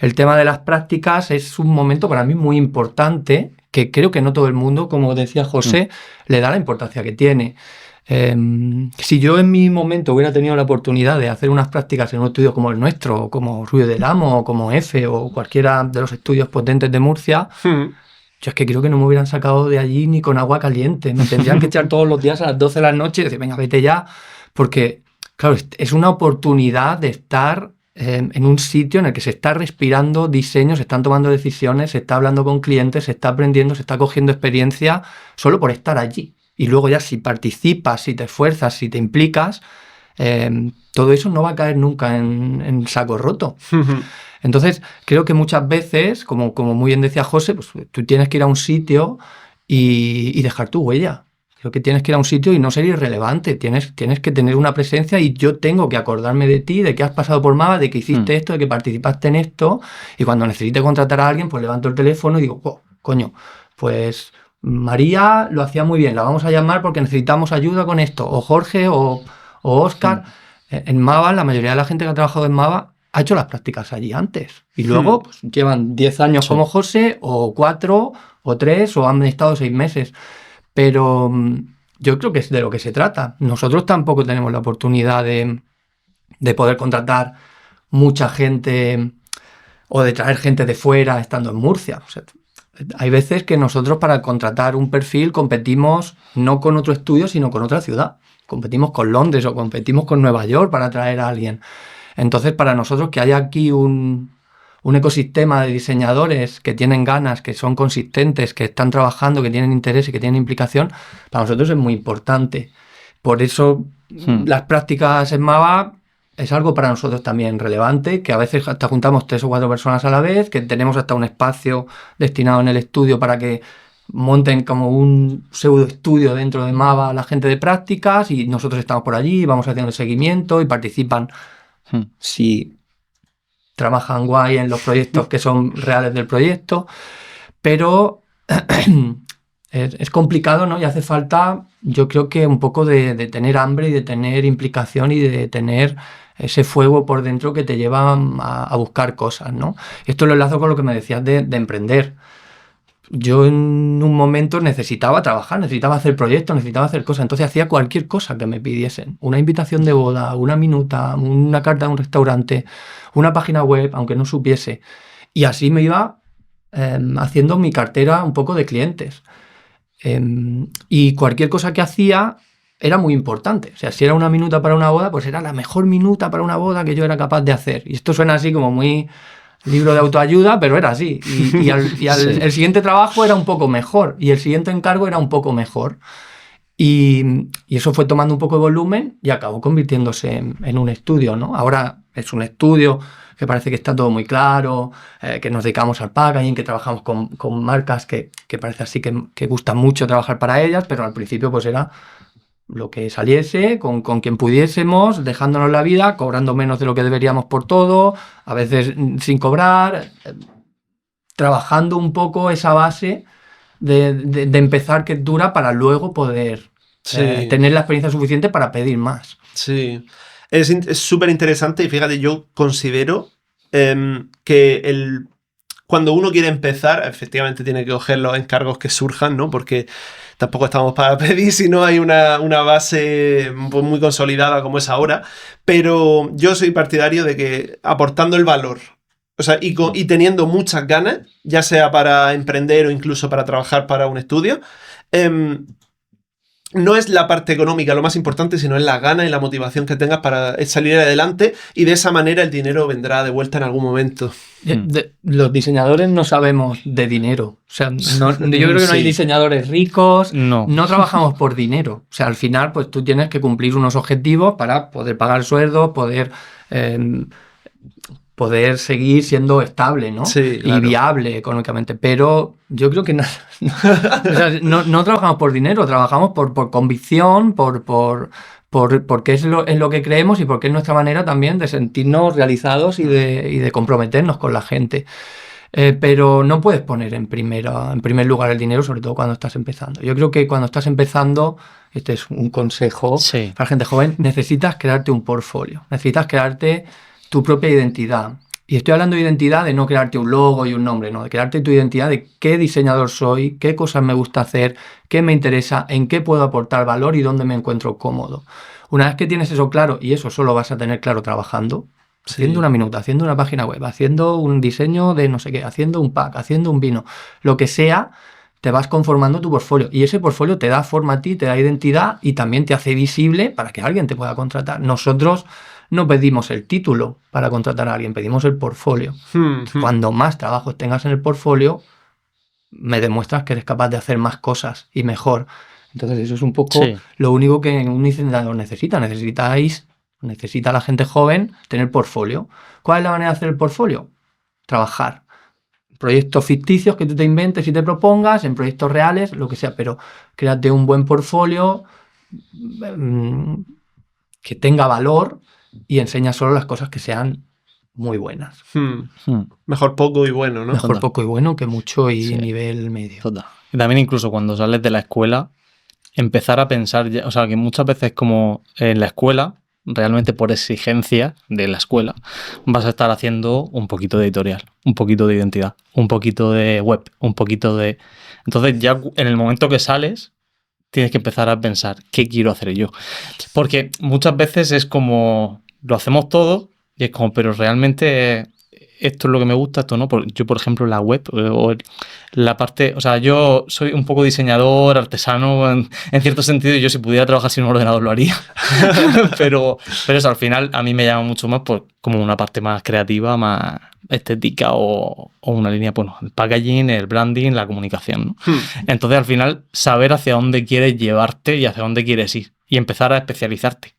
el tema de las prácticas es un momento para mí muy importante, que creo que no todo el mundo, como decía José, le da la importancia que tiene. Si yo en mi momento hubiera tenido la oportunidad de hacer unas prácticas en un estudio como el nuestro, como Ruiz del Amo, o como EFE, o cualquiera de los estudios potentes de Murcia, yo es que creo que no me hubieran sacado de allí ni con agua caliente. Me tendrían que echar todos los días a las 12 de la noche y decir, venga, vete ya, porque, claro, es una oportunidad de estar en un sitio en el que se está respirando diseño, se están tomando decisiones, se está hablando con clientes, se está aprendiendo, se está cogiendo experiencia solo por estar allí. Y luego ya si participas, si te esfuerzas, si te implicas, todo eso no va a caer nunca en saco roto. Entonces, creo que muchas veces, como muy bien decía José, pues tú tienes que ir a un sitio y dejar tu huella. Creo que tienes que ir a un sitio y no ser irrelevante. Tienes que tener una presencia y yo tengo que acordarme de ti, de que has pasado por Mava, de que hiciste esto, de que participaste en esto. Y cuando necesite contratar a alguien, pues levanto el teléfono y digo, oh, coño, pues María lo hacía muy bien, la vamos a llamar porque necesitamos ayuda con esto. O Jorge o Óscar. En Mava, la mayoría de la gente que ha trabajado en Mava ha hecho las prácticas allí antes. Y luego pues, llevan 10 años como José, o 4, o 3, o han estado 6 meses. Pero yo creo que es de lo que se trata. Nosotros tampoco tenemos la oportunidad de poder contratar mucha gente o de traer gente de fuera estando en Murcia. O sea, hay veces que nosotros para contratar un perfil competimos no con otro estudio, sino con otra ciudad. Competimos con Londres o competimos con Nueva York para traer a alguien. Entonces, para nosotros que haya aquí un ecosistema de diseñadores que tienen ganas, que son consistentes, que están trabajando, que tienen interés y que tienen implicación, para nosotros es muy importante. Por eso las prácticas en Mava es algo para nosotros también relevante, que a veces hasta juntamos 3 o 4 personas a la vez, que tenemos hasta un espacio destinado en el estudio para que monten como un pseudo estudio dentro de Mava la gente de prácticas y nosotros estamos por allí, vamos haciendo el seguimiento y participan si trabajan guay en los proyectos que son reales del proyecto, pero es complicado, ¿no? Y hace falta, yo creo que un poco de tener hambre y de tener implicación y de tener ese fuego por dentro que te lleva a buscar cosas, ¿no? Esto lo enlazo con lo que me decías de emprender. Yo en un momento necesitaba trabajar, necesitaba hacer proyectos, necesitaba hacer cosas, entonces hacía cualquier cosa que me pidiesen. Una invitación de boda, una minuta, una carta de un restaurante, una página web, aunque no supiese. Y así me iba haciendo mi cartera un poco de clientes. Y cualquier cosa que hacía era muy importante. O sea, si era una minuta para una boda, pues era la mejor minuta para una boda que yo era capaz de hacer. Y esto suena así como muy libro de autoayuda, pero era así. El siguiente trabajo era un poco mejor y el siguiente encargo era un poco mejor. Y eso fue tomando un poco de volumen y acabó convirtiéndose en un estudio, ¿no? Ahora es un estudio que parece que está todo muy claro, que nos dedicamos al packaging, que trabajamos con marcas que parece así que gustan mucho trabajar para ellas, pero al principio pues era lo que saliese, con quien pudiésemos, dejándonos la vida, cobrando menos de lo que deberíamos por todo, a veces sin cobrar, trabajando un poco esa base de empezar que dura para luego poder tener la experiencia suficiente para pedir más. Sí, es súper interesante y fíjate, yo considero que cuando uno quiere empezar, efectivamente tiene que coger los encargos que surjan, ¿no? Porque tampoco estamos para pedir si no hay una base pues, muy consolidada como es ahora, pero yo soy partidario de que aportando el valor, o sea, y teniendo muchas ganas, ya sea para emprender o incluso para trabajar para un estudio, no es la parte económica lo más importante, sino es la gana y la motivación que tengas para salir adelante y de esa manera el dinero vendrá de vuelta en algún momento. Los diseñadores no sabemos de dinero. O sea, yo creo que no hay diseñadores ricos. No trabajamos por dinero. O sea, al final, pues tú tienes que cumplir unos objetivos para poder pagar sueldos, poder seguir siendo estable, ¿no? Sí, claro. Y viable económicamente. Pero yo creo que no trabajamos por dinero, trabajamos por convicción, porque es lo que creemos y porque es nuestra manera también de sentirnos realizados y de comprometernos con la gente. Pero no puedes poner en primer lugar el dinero, sobre todo cuando estás empezando. Yo creo que cuando estás empezando, este es un consejo para gente joven, necesitas crearte un portfolio, necesitas crearte tu propia identidad. Y estoy hablando de identidad, de no crearte un logo y un nombre, no, de crearte tu identidad de qué diseñador soy, qué cosas me gusta hacer, qué me interesa, en qué puedo aportar valor y dónde me encuentro cómodo. Una vez que tienes eso claro, y eso solo vas a tener claro trabajando, haciendo una minuta, haciendo una página web, haciendo un diseño de no sé qué, haciendo un pack, haciendo un vino, lo que sea, te vas conformando tu portfolio. Y ese portfolio te da forma a ti, te da identidad y también te hace visible para que alguien te pueda contratar. Nosotros no pedimos el título para contratar a alguien, pedimos el portfolio. Cuando más trabajos tengas en el portfolio, me demuestras que eres capaz de hacer más cosas y mejor. Entonces eso es un poco lo único que un diseñador necesita. Necesita la gente joven tener portfolio. ¿Cuál es la manera de hacer el portfolio? Trabajar. Proyectos ficticios que tú te inventes y te propongas, en proyectos reales, lo que sea, pero créate un buen portfolio que tenga valor y enseña solo las cosas que sean muy buenas. Mejor poco y bueno, ¿no? Mejor poco y bueno que mucho y nivel medio. Total. Y también incluso cuando sales de la escuela, empezar a pensar, o sea, que muchas veces como en la escuela, realmente por exigencia de la escuela, vas a estar haciendo un poquito de editorial, un poquito de identidad, un poquito de web, un poquito de... Entonces ya en el momento que sales, tienes que empezar a pensar, ¿qué quiero hacer yo? Porque muchas veces es como, lo hacemos todo y es como, pero realmente esto es lo que me gusta, esto no. Yo, por ejemplo, la web o la parte, o sea, yo soy un poco diseñador, artesano, en cierto sentido, y yo si pudiera trabajar sin un ordenador lo haría. pero eso al final a mí me llama mucho más por como una parte más creativa, más estética o una línea, bueno, el packaging, el branding, la comunicación, ¿no? Entonces al final saber hacia dónde quieres llevarte y hacia dónde quieres ir y empezar a especializarte.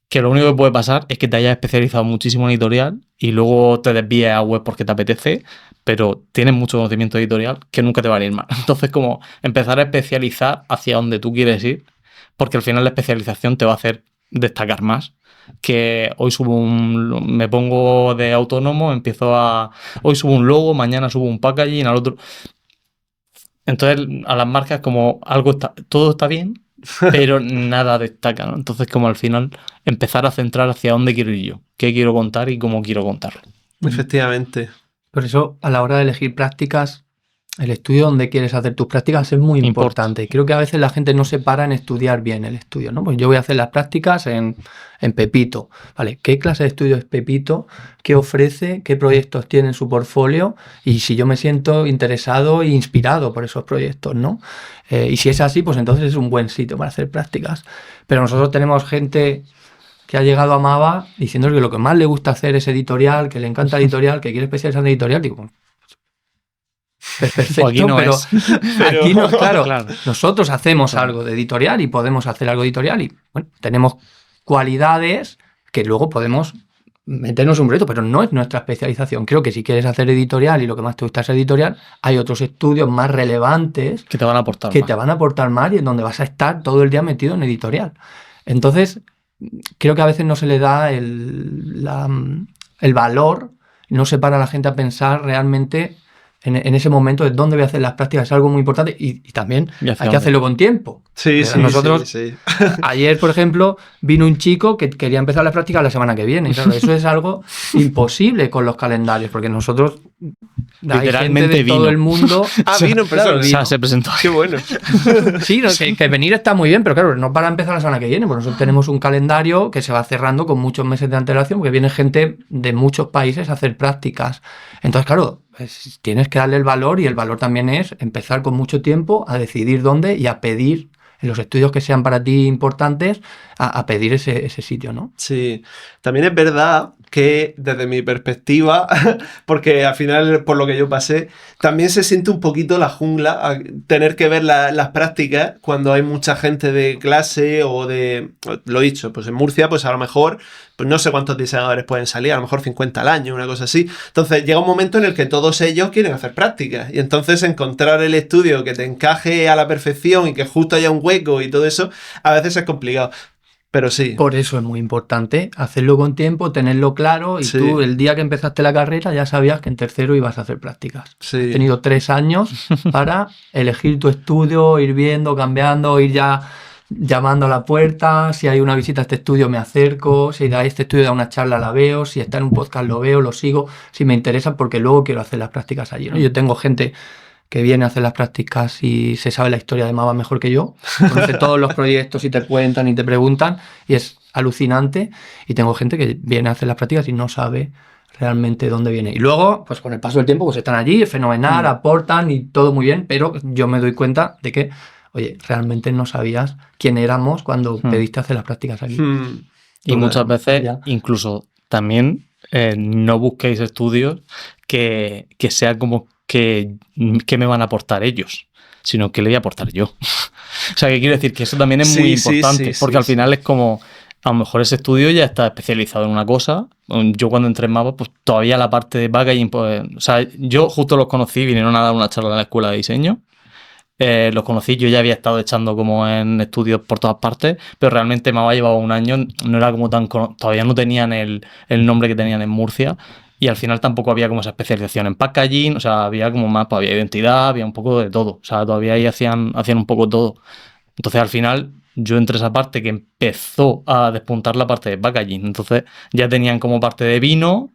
Que lo único que puede pasar es que te hayas especializado muchísimo en editorial y luego te desvíes a web porque te apetece, pero tienes mucho conocimiento editorial que nunca te va a ir mal. Entonces, como empezar a especializar hacia donde tú quieres ir, porque al final la especialización te va a hacer destacar más. Que hoy me pongo de autónomo, hoy subo un logo, mañana subo un packaging, al otro... Entonces, a las marcas como todo está bien, pero nada destaca, ¿no? Entonces, como al final, empezar a centrar hacia dónde quiero ir yo, qué quiero contar y cómo quiero contarlo. Efectivamente. Por eso, a la hora de elegir prácticas, el estudio donde quieres hacer tus prácticas es muy importante. Creo que a veces la gente no se para en estudiar bien el estudio, ¿no? Pues yo voy a hacer las prácticas en Pepito. ¿Vale? ¿Qué clase de estudio es Pepito? ¿Qué ofrece? ¿Qué proyectos tiene en su portfolio? Y si yo me siento interesado e inspirado por esos proyectos, ¿no? Y si es así, pues entonces es un buen sitio para hacer prácticas. Pero nosotros tenemos gente que ha llegado a Mava diciendo que lo que más le gusta hacer es editorial, que le encanta editorial, que quiere especializar en editorial. Digo, perfecto, aquí no pero aquí no, claro. Nosotros hacemos algo de editorial y podemos hacer algo editorial y bueno, tenemos cualidades que luego podemos meternos un reto, pero no es nuestra especialización. Creo que si quieres hacer editorial y lo que más te gusta es editorial, hay otros estudios más relevantes que te van a aportar más y en donde vas a estar todo el día metido en editorial. Entonces, creo que a veces no se le da el valor, no se para a la gente a pensar realmente en ese momento de dónde voy a hacer las prácticas. Es algo muy importante y también hay que hacerlo con tiempo. Sí. Ayer, por ejemplo, vino un chico que quería empezar las prácticas la semana que viene. Claro, eso es algo imposible con los calendarios, porque nosotros literalmente vino. Todo el mundo. Vino, pero se presentó. Qué bueno. Sí, que venir está muy bien, pero claro, no para empezar la semana que viene, porque nosotros tenemos un calendario que se va cerrando con muchos meses de antelación, porque viene gente de muchos países a hacer prácticas. Entonces, claro, pues tienes que darle el valor y el valor también es empezar con mucho tiempo a decidir dónde y a pedir en los estudios que sean para ti importantes a pedir ese sitio, ¿no? Sí, también es verdad que desde mi perspectiva, porque al final por lo que yo pasé, también se siente un poquito la jungla tener que ver las prácticas cuando hay mucha gente de clase o de, lo dicho, pues en Murcia pues a lo mejor pues no sé cuántos diseñadores pueden salir, a lo mejor 50 al año, una cosa así. Entonces llega un momento en el que todos ellos quieren hacer prácticas y entonces encontrar el estudio que te encaje a la perfección y que justo haya un hueco y todo eso, a veces es complicado. Pero sí. Por eso es muy importante hacerlo con tiempo, tenerlo claro y tú el día que empezaste la carrera ya sabías que en tercero ibas a hacer prácticas. Sí. Has tenido 3 años para elegir tu estudio, ir viendo, cambiando, ir ya llamando a la puerta, si hay una visita a este estudio me acerco, si a este estudio da una charla la veo, si está en un podcast lo veo, lo sigo, si me interesa porque luego quiero hacer las prácticas allí, ¿no? Yo tengo gente que viene a hacer las prácticas y se sabe la historia de Mava mejor que yo, conoce todos los proyectos y te cuentan y te preguntan y es alucinante, y tengo gente que viene a hacer las prácticas y no sabe realmente dónde viene. Y luego, pues con el paso del tiempo, pues están allí, es fenomenal, aportan y todo muy bien, pero yo me doy cuenta de que, oye, realmente no sabías quién éramos cuando pediste hacer las prácticas aquí. Y muchas veces, ya. incluso también, no busquéis estudios que sea como que me van a aportar ellos, sino que le voy a aportar yo. O sea, que quiero decir que eso también es muy importante, porque al final es como, a lo mejor ese estudio ya está especializado en una cosa. Yo cuando entré en Mava, pues todavía la parte de packaging, pues, o sea, yo justo los conocí, vinieron a dar una charla en la escuela de diseño. Los conocí, yo ya había estado echando como en estudios por todas partes, pero realmente Mava llevaba un año, no era como tan, todavía no tenían el nombre que tenían en Murcia, y al final tampoco había como esa especialización en packaging, o sea, había como más, pues, había identidad, había un poco de todo, o sea, todavía ahí hacían un poco todo. Entonces al final yo entré esa parte que empezó a despuntar la parte de packaging, entonces ya tenían como parte de vino.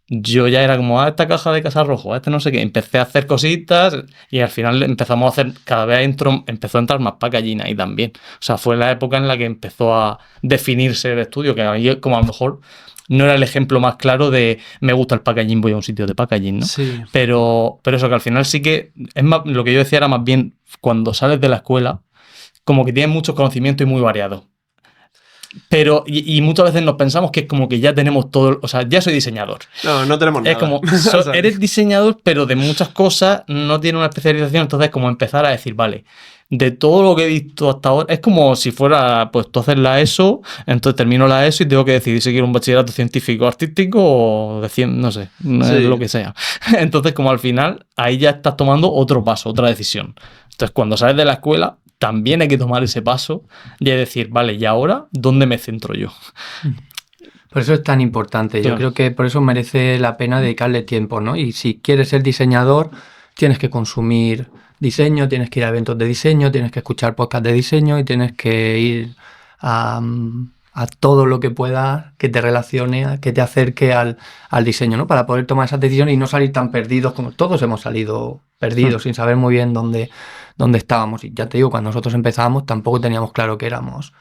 Yo ya era como, esta caja de Casa Rojo, este no sé qué. Empecé a hacer cositas y al final empezamos a hacer, cada vez empezó a entrar más packaging ahí también. O sea, fue la época en la que empezó a definirse el estudio, que ahí como a lo mejor no era el ejemplo más claro de me gusta el packaging, voy a un sitio de packaging, ¿no? Sí. Pero eso que al final sí que, es más, lo que yo decía era más bien cuando sales de la escuela, como que tienes muchos conocimientos y muy variados. Pero, y muchas veces nos pensamos que es como que ya tenemos todo, o sea, ya soy diseñador. No tenemos nada. Es como, eres diseñador, pero de muchas cosas no tiene una especialización, entonces como empezar a decir, vale, de todo lo que he visto hasta ahora, es como si fuera, pues tú haces la ESO, entonces termino la ESO y tengo que decidir si quiero un bachillerato científico artístico o de no sé, lo que sea. Entonces como al final, ahí ya estás tomando otro paso, otra decisión. Entonces cuando sales de la escuela, también hay que tomar ese paso y decir, vale, ¿y ahora dónde me centro yo? Por eso es tan importante. Claro. Yo creo que por eso merece la pena dedicarle tiempo, ¿no? Y si quieres ser diseñador, tienes que consumir diseño, tienes que ir a eventos de diseño, tienes que escuchar podcasts de diseño y tienes que ir a todo lo que puedas que te relacione, que te acerque al diseño, ¿no? Para poder tomar esas decisiones y no salir tan perdidos como todos hemos salido perdidos, sin saber muy bien dónde estábamos. Y ya te digo, cuando nosotros empezábamos tampoco teníamos claro que éramos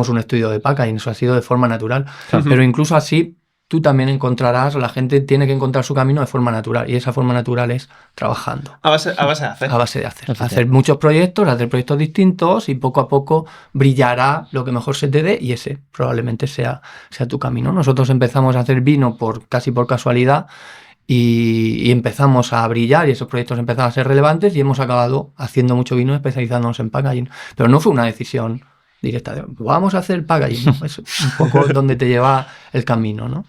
un estudio de packaging, eso ha sido de forma natural. Pero incluso así, tú también encontrarás, la gente tiene que encontrar su camino de forma natural, y esa forma natural es trabajando. A base de hacer. A base de hacer. Hacer muchos proyectos, hacer proyectos distintos, y poco a poco brillará lo que mejor se te dé, y ese probablemente sea tu camino. Nosotros empezamos a hacer vino casi por casualidad, y empezamos a brillar y esos proyectos empezaron a ser relevantes y hemos acabado haciendo mucho vino especializándonos en packaging. Pero no fue una decisión directa de vamos a hacer packaging, ¿no? Es un poco donde te lleva el camino, ¿no?